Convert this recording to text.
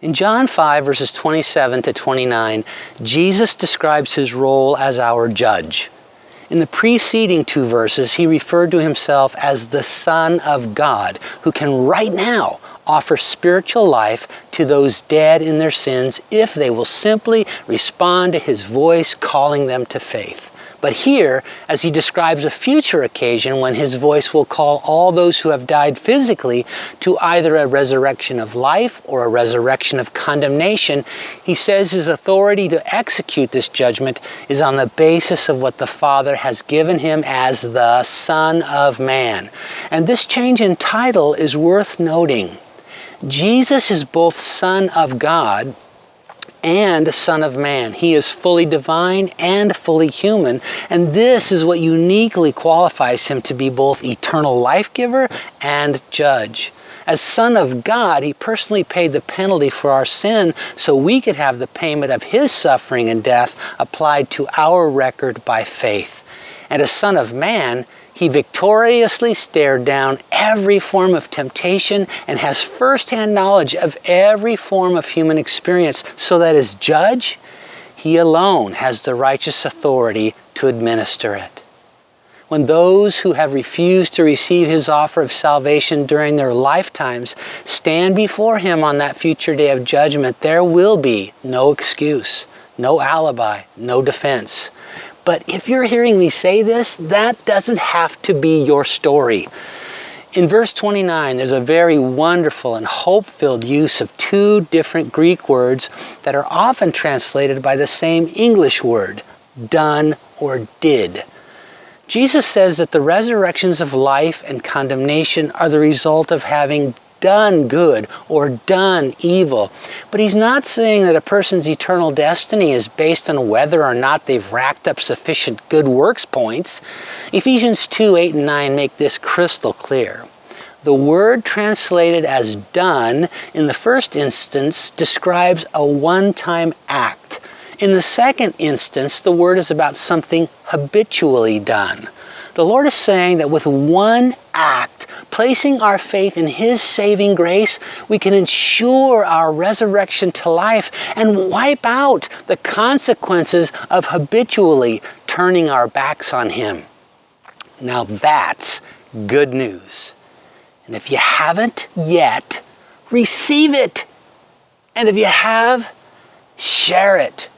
In John 5, verses 27 to 29, Jesus describes his role as our judge. In the preceding two verses, he referred to himself as the Son of God, who can right now offer spiritual life to those dead in their sins if they will simply respond to his voice calling them to faith. But here, as he describes a future occasion when his voice will call all those who have died physically to either a resurrection of life or a resurrection of condemnation, he says his authority to execute this judgment is on the basis of what the Father has given him as the Son of Man. And this change in title is worth noting. Jesus is both Son of God and Son of Man. He is fully divine and fully human, and this is what uniquely qualifies him to be both eternal life giver and judge. As Son of God, he personally paid the penalty for our sin so we could have the payment of his suffering and death applied to our record by faith. And as Son of Man, he victoriously stared down every form of temptation and has firsthand knowledge of every form of human experience, so that as judge, he alone has the righteous authority to administer it. When those who have refused to receive his offer of salvation during their lifetimes stand before him on that future day of judgment, there will be no excuse, no alibi, no defense. But if you're hearing me say this, that doesn't have to be your story. In verse 29, there's a very wonderful and hope-filled use of two different Greek words that are often translated by the same English word, done or did. Jesus says that the resurrections of life and condemnation are the result of having done good or done evil. But he's not saying that a person's eternal destiny is based on whether or not they've racked up sufficient good works points. Ephesians 2, 8 and 9 make this crystal clear. The word translated as done in the first instance describes a one-time act. In the second instance, the word is about something habitually done. The Lord is saying that with one act, placing our faith in his saving grace, we can ensure our resurrection to life and wipe out the consequences of habitually turning our backs on him. Now that's good news. And if you haven't yet, receive it. And if you have, share it.